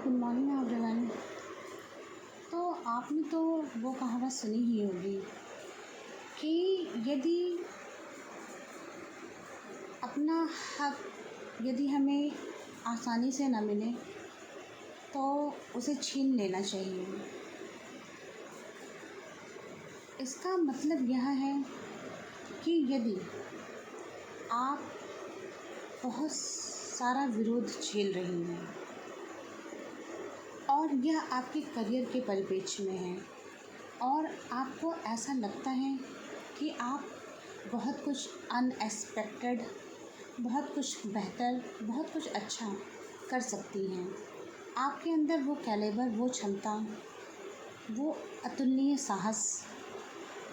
Good morning everyone. तो आपने तो वो कहावत सुनी ही होगी कि यदि अपना हक यदि हमें आसानी से न मिले तो उसे छीन लेना चाहिए। इसका मतलब यह है कि यदि आप बहुत सारा विरोध झेल रही हैं और यह आपके करियर के परिप्रेक्ष्य में है और आपको ऐसा लगता है कि आप बहुत कुछ अनएक्सपेक्टेड, बहुत कुछ बेहतर, बहुत कुछ अच्छा कर सकती हैं। आपके अंदर वो कैलिबर, वो क्षमता, वो अतुलनीय साहस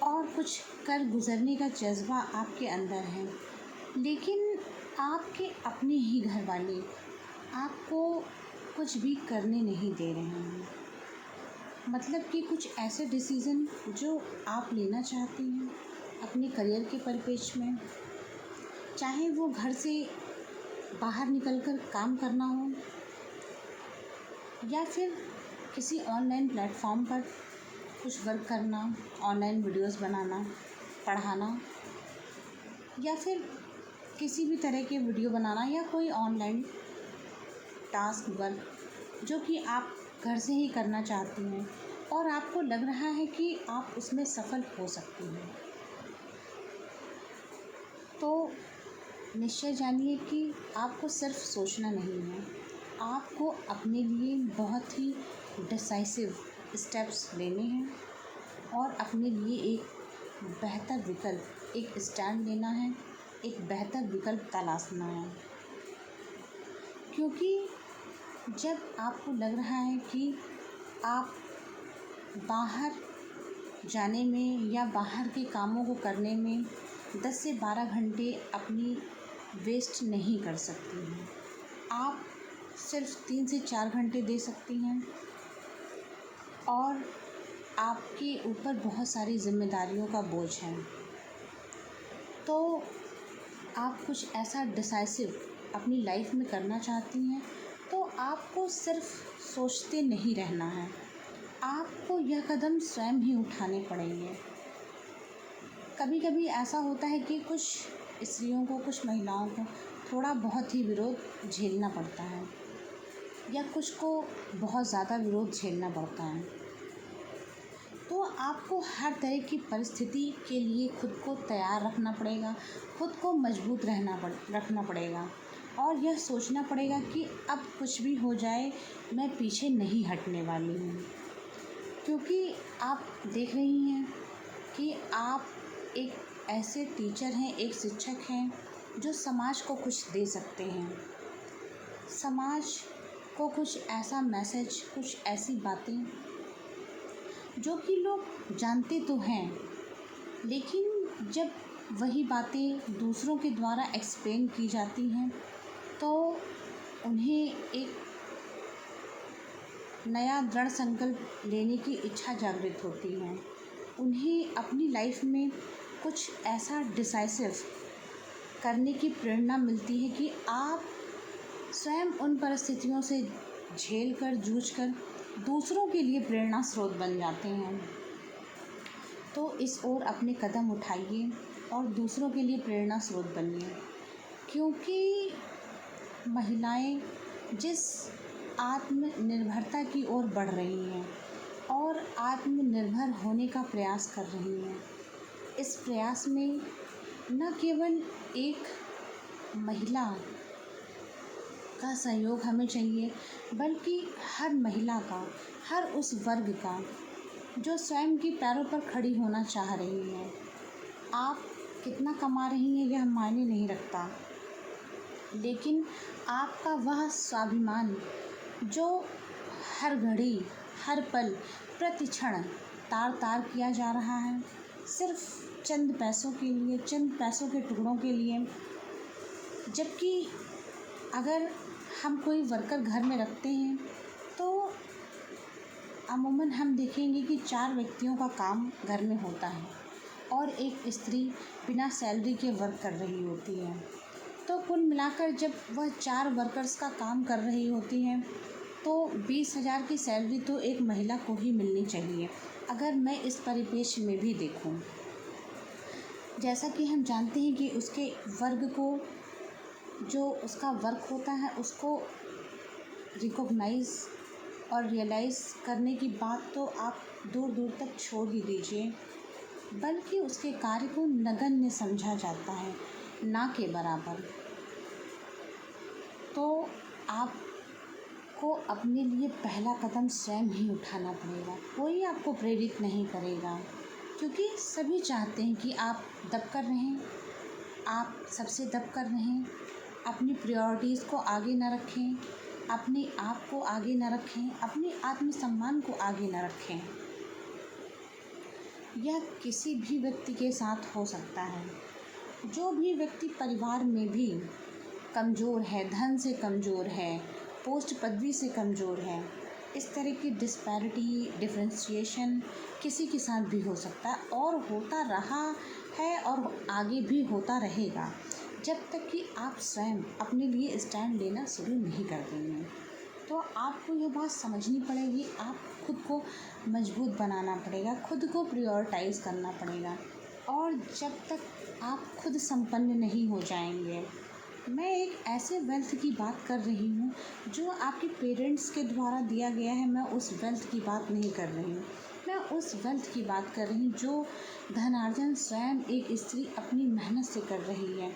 और कुछ कर गुज़रने का जज़्बा आपके अंदर है, लेकिन आपके अपने ही घर वाले आपको कुछ भी करने नहीं दे रहे हैं। मतलब कि कुछ ऐसे डिसीज़न जो आप लेना चाहती हैं अपने करियर के परिप्रेक्ष्य में, चाहे वो घर से बाहर निकलकर काम करना हो या फिर किसी ऑनलाइन प्लेटफॉर्म पर कुछ वर्क करना, ऑनलाइन वीडियोस बनाना, पढ़ाना या फिर किसी भी तरह के वीडियो बनाना या कोई ऑनलाइन टास्क वर्क जो कि आप घर से ही करना चाहती हैं और आपको लग रहा है कि आप उसमें सफल हो सकती हैं, तो निश्चय जानिए कि आपको सिर्फ सोचना नहीं है, आपको अपने लिए बहुत ही डिसाइसिव स्टेप्स लेने हैं और अपने लिए एक बेहतर विकल्प, एक स्टैंड लेना है, एक बेहतर विकल्प तलाशना है। क्योंकि जब आपको लग रहा है कि आप बाहर जाने में या बाहर के कामों को करने में 10 से 12 घंटे अपनी वेस्ट नहीं कर सकती हैं, आप सिर्फ 3 से 4 घंटे दे सकती हैं और आपके ऊपर बहुत सारी जिम्मेदारियों का बोझ है, तो आप कुछ ऐसा डिसाइसिव अपनी लाइफ में करना चाहती हैं, तो आपको सिर्फ सोचते नहीं रहना है, आपको यह कदम स्वयं ही उठाने पड़ेंगे। कभी कभी ऐसा होता है कि कुछ स्त्रियों को, कुछ महिलाओं को थोड़ा बहुत ही विरोध झेलना पड़ता है या कुछ को बहुत ज़्यादा विरोध झेलना पड़ता है, तो आपको हर तरह की परिस्थिति के लिए खुद को तैयार रखना पड़ेगा, खुद को मजबूत रखना पड़ेगा और यह सोचना पड़ेगा कि अब कुछ भी हो जाए मैं पीछे नहीं हटने वाली हूँ। क्योंकि आप देख रही हैं कि आप एक ऐसे टीचर हैं, एक शिक्षक हैं जो समाज को कुछ दे सकते हैं, समाज को कुछ ऐसा मैसेज, कुछ ऐसी बातें जो कि लोग जानते तो हैं, लेकिन जब वही बातें दूसरों के द्वारा एक्सप्लेन की जाती हैं तो उन्हें एक नया दृढ़ संकल्प लेने की इच्छा जागृत होती है, उन्हें अपनी लाइफ में कुछ ऐसा डिसाइसिव करने की प्रेरणा मिलती है कि आप स्वयं उन परिस्थितियों से झेल कर, जूझ कर दूसरों के लिए प्रेरणा स्रोत बन जाते हैं। तो इस ओर अपने कदम उठाइए और दूसरों के लिए प्रेरणा स्रोत बनिए, क्योंकि महिलाएं जिस आत्मनिर्भरता की ओर बढ़ रही हैं और आत्मनिर्भर होने का प्रयास कर रही हैं, इस प्रयास में न केवल एक महिला का सहयोग हमें चाहिए, बल्कि हर महिला का, हर उस वर्ग का जो स्वयं के पैरों पर खड़ी होना चाह रही है। आप कितना कमा रही हैं यह मायने नहीं रखता, लेकिन आपका वह स्वाभिमान जो हर घड़ी, हर पल, प्रति क्षण तार तार किया जा रहा है सिर्फ चंद पैसों के लिए, चंद पैसों के टुकड़ों के लिए। जबकि अगर हम कोई वर्कर घर में रखते हैं तो अमूमन हम देखेंगे कि 4 व्यक्तियों का काम घर में होता है और एक स्त्री बिना सैलरी के वर्क कर रही होती है, तो कुल मिलाकर जब वह 4 वर्कर्स का काम कर रही होती हैं तो 20,000 की सैलरी तो एक महिला को ही मिलनी चाहिए, अगर मैं इस परिप्रेक्ष्य में भी देखूं। जैसा कि हम जानते हैं कि उसके वर्ग को, जो उसका वर्क होता है, उसको रिकॉग्नाइज और रियलाइज़ करने की बात तो आप दूर दूर तक छोड़ ही दीजिए, बल्कि उसके कार्य को नगण्य समझा जाता है, ना के बराबर। तो आपको अपने लिए पहला कदम स्वयं ही उठाना पड़ेगा। कोई आपको प्रेरित नहीं करेगा, क्योंकि सभी चाहते हैं कि आप दबकर रहें, आप सबसे दबकर रहें, अपनी प्रायोरिटीज़ को आगे न रखें, अपने आप को आगे न रखें, अपने आत्मसम्मान को आगे न रखें। यह किसी भी व्यक्ति के साथ हो सकता है। जो भी व्यक्ति परिवार में भी कमज़ोर है, धन से कमज़ोर है, पोस्ट पदवी से कमज़ोर है, इस तरह की डिस्पैरिटी, डिफरेंशिएशन किसी के साथ भी हो सकता है, और होता रहा है और आगे भी होता रहेगा, जब तक कि आप स्वयं अपने लिए स्टैंड लेना शुरू नहीं कर देंगे। तो आपको ये बात समझनी पड़ेगी, आप खुद को मजबूत बनाना पड़ेगा, खुद को प्रायोरिटाइज़ करना पड़ेगा। और जब तक आप खुद संपन्न नहीं हो जाएंगे, मैं एक ऐसे वेल्थ की बात कर रही हूँ जो आपके पेरेंट्स के द्वारा दिया गया है, मैं उस वेल्थ की बात नहीं कर रही हूँ। मैं उस वेल्थ की बात कर रही हूँ जो धनार्जन स्वयं एक स्त्री अपनी मेहनत से कर रही है,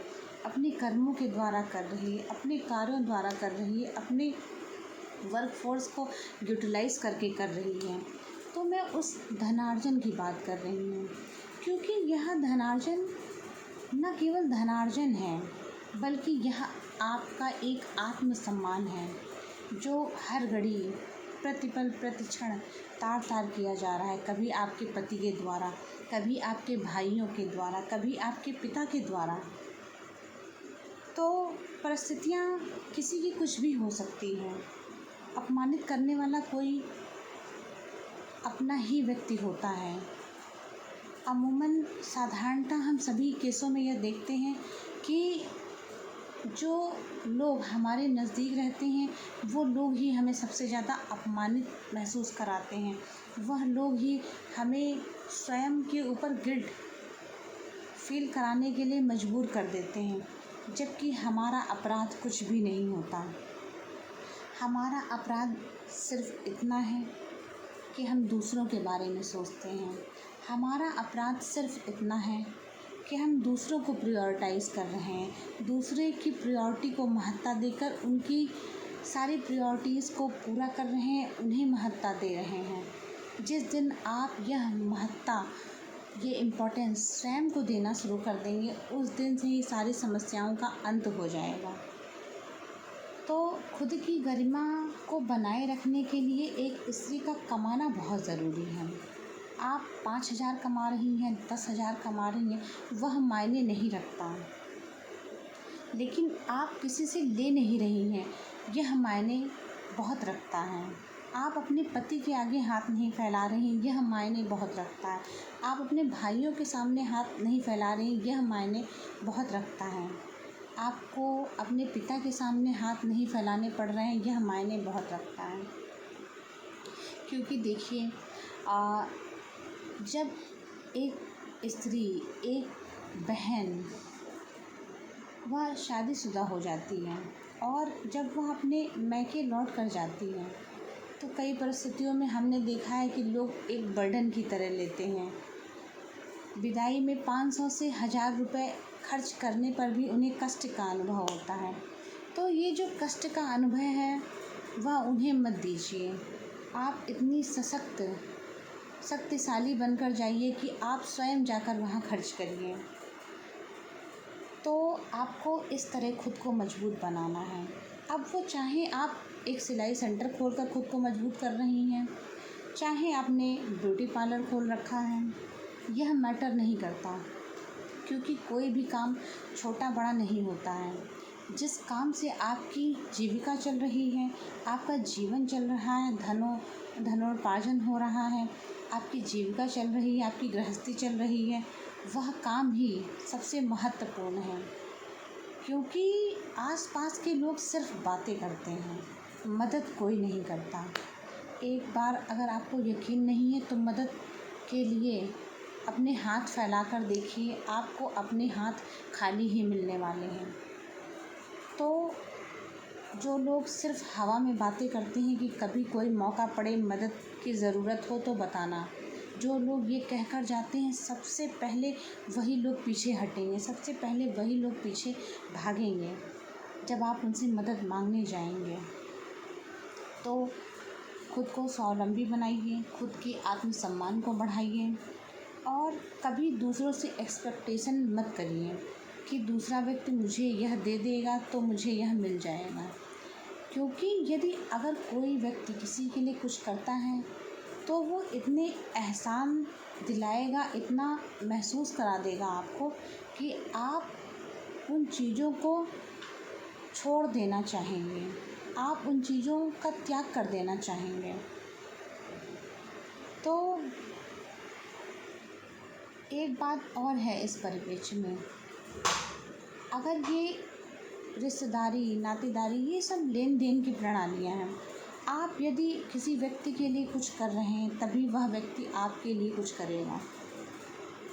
अपने कर्मों के द्वारा कर रही है, अपने कार्यों द्वारा कर रही है, अपने वर्क फोर्स को यूटिलाइज़ करके कर रही है। तो मैं उस धनार्जन की बात कर रही हूँ, क्योंकि यह धनार्जन न केवल धनार्जन है, बल्कि यह आपका एक आत्मसम्मान है, जो हर घड़ी प्रतिपल प्रतिक्षण तार तार किया जा रहा है। कभी आपके पति के द्वारा, कभी आपके भाइयों के द्वारा, कभी आपके पिता के द्वारा। तो परिस्थितियाँ किसी की कुछ भी हो सकती हैं। अपमानित करने वाला कोई अपना ही व्यक्ति होता है। अमूमन साधारणतः हम सभी केसों में यह देखते हैं कि जो लोग हमारे नज़दीक रहते हैं, वो लोग ही हमें सबसे ज़्यादा अपमानित महसूस कराते हैं। वह लोग ही हमें स्वयं के ऊपर गिल्ट फील कराने के लिए मजबूर कर देते हैं, जबकि हमारा अपराध कुछ भी नहीं होता। हमारा अपराध सिर्फ इतना है कि हम दूसरों के बारे में सोचते हैं। हमारा अपराध सिर्फ इतना है कि हम दूसरों को प्रायोरिटाइज़ कर रहे हैं, दूसरे की प्रायोरिटी को महत्ता देकर उनकी सारी प्रायोरिटीज़ को पूरा कर रहे हैं, उन्हें महत्ता दे रहे हैं। जिस दिन आप यह महत्ता, ये इम्पोर्टेंस स्वयं को देना शुरू कर देंगे, उस दिन से ही सारी समस्याओं का अंत हो जाएगा। तो खुद की गरिमा को बनाए रखने के लिए एक स्त्री का कमाना बहुत ज़रूरी है। आप 5,000 कमा रही हैं, 10,000 कमा रही हैं, वह मायने नहीं रखता। लेकिन आप किसी से ले नहीं रही हैं, यह मायने बहुत रखता है। आप अपने पति के आगे हाथ नहीं फैला रही हैं, यह मायने बहुत रखता है। आप अपने भाइयों के सामने हाथ नहीं फैला रही हैं, यह मायने बहुत रखता है। आपको अपने पिता के सामने हाथ नहीं फैलाने पड़ रहे हैं, यह मायने बहुत रखता है। क्योंकि देखिए, जब एक स्त्री, एक बहन, वह शादीशुदा हो जाती है और जब वह अपने मायके लौट कर जाती है, तो कई परिस्थितियों में हमने देखा है कि लोग एक बर्डन की तरह लेते हैं। विदाई में 500 से 1,000 रुपये खर्च करने पर भी उन्हें कष्ट का अनुभव होता है। तो ये जो कष्ट का अनुभव है, वह उन्हें मत दीजिए। आप इतनी शक्तिशाली बनकर जाइए कि आप स्वयं जाकर वहाँ खर्च करिए। तो आपको इस तरह खुद को मजबूत बनाना है। अब वो चाहे आप एक सिलाई सेंटर खोलकर खुद को मजबूत कर रही हैं, चाहे आपने ब्यूटी पार्लर खोल रखा है, यह मैटर नहीं करता, क्योंकि कोई भी काम छोटा बड़ा नहीं होता है। जिस काम से आपकी जीविका चल रही है, आपका जीवन चल रहा है, धनोपार्जन हो रहा है, आपकी जीविका चल रही है, आपकी गृहस्थी चल रही है, वह काम ही सबसे महत्वपूर्ण है। क्योंकि आसपास के लोग सिर्फ बातें करते हैं, मदद कोई नहीं करता। एक बार अगर आपको यकीन नहीं है तो मदद के लिए अपने हाथ फैलाकर देखिए, आपको अपने हाथ खाली ही मिलने वाले हैं। तो जो लोग सिर्फ़ हवा में बातें करते हैं कि कभी कोई मौका पड़े, मदद की ज़रूरत हो तो बताना, जो लोग ये कहकर जाते हैं सबसे पहले वही लोग पीछे हटेंगे, सबसे पहले वही लोग पीछे भागेंगे जब आप उनसे मदद मांगने जाएंगे। तो खुद को स्वावलंबी बनाइए, खुद के आत्मसम्मान को बढ़ाइए और कभी दूसरों से एक्सपेक्टेशन मत करिए कि दूसरा व्यक्ति मुझे यह दे देगा तो मुझे यह मिल जाएगा। क्योंकि यदि अगर कोई व्यक्ति किसी के लिए कुछ करता है तो वो इतने एहसान दिलाएगा, इतना महसूस करा देगा आपको कि आप उन चीज़ों को छोड़ देना चाहेंगे, आप उन चीज़ों का त्याग कर देना चाहेंगे। तो एक बात और है इस परिप्रेक्ष्य में, अगर ये रिश्तेदारी, नातेदारी, ये सब लेन देन की प्रणालियाँ हैं। आप यदि किसी व्यक्ति के लिए कुछ कर रहे हैं तभी वह व्यक्ति आपके लिए कुछ करेगा।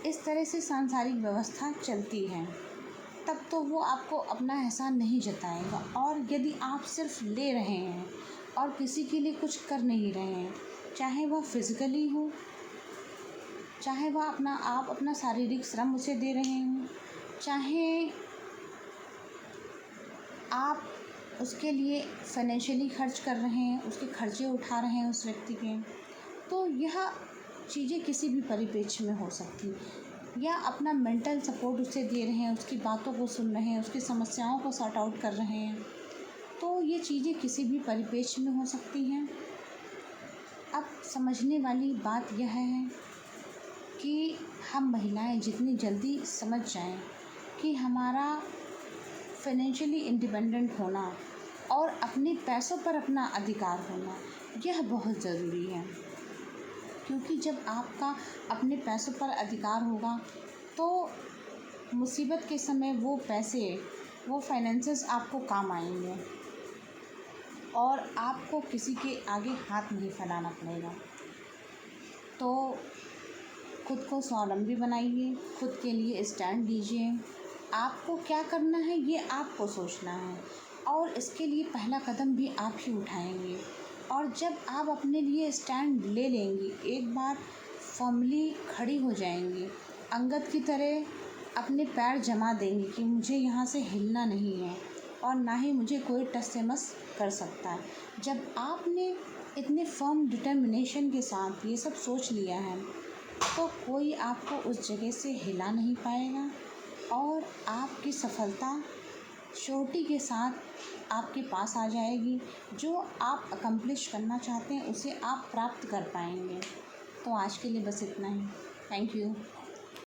इस तरह से सांसारिक व्यवस्था चलती है, तब तो वो आपको अपना एहसान नहीं जताएगा। और यदि आप सिर्फ ले रहे हैं और किसी के लिए कुछ कर नहीं रहे हैं, चाहे वह फिज़िकली हो, चाहे वह आप अपना शारीरिक श्रम उसे दे रहे हों, चाहे आप उसके लिए फाइनेंशियली खर्च कर रहे हैं, उसके खर्चे उठा रहे हैं उस व्यक्ति के, तो यह चीज़ें किसी भी परिप्रेक्ष्य में हो सकती, या अपना मेंटल सपोर्ट उसे दे रहे हैं, उसकी बातों को सुन रहे हैं, उसकी समस्याओं को सॉर्ट आउट कर रहे हैं, तो ये चीज़ें किसी भी परिप्रेक्ष्य में हो सकती हैं। अब समझने वाली बात यह है कि हम महिलाएं जितनी जल्दी समझ जाएं कि हमारा फाइनेंशियली इंडिपेंडेंट होना और अपने पैसों पर अपना अधिकार होना यह बहुत ज़रूरी है। क्योंकि जब आपका अपने पैसों पर अधिकार होगा तो मुसीबत के समय वो पैसे, वो फाइनेंसेस आपको काम आएंगे और आपको किसी के आगे हाथ नहीं फैलाना पड़ेगा। तो खुद को स्वावलंबी बनाइए, खुद के लिए स्टैंड लीजिए। आपको क्या करना है ये आपको सोचना है और इसके लिए पहला कदम भी आप ही उठाएंगे। और जब आप अपने लिए स्टैंड ले लेंगी, एक बार फर्मली खड़ी हो जाएंगी, अंगद की तरह अपने पैर जमा देंगी कि मुझे यहाँ से हिलना नहीं है और ना ही मुझे कोई टस से मस कर सकता है। जब आपने इतने फर्म डिटर्मिनेशन के साथ ये सब सोच लिया है तो कोई आपको उस जगह से हिला नहीं पाएगा और आपकी सफलता श्योरिटी के साथ आपके पास आ जाएगी। जो आप अकम्प्लिश करना चाहते हैं उसे आप प्राप्त कर पाएंगे। तो आज के लिए बस इतना ही। Thank you.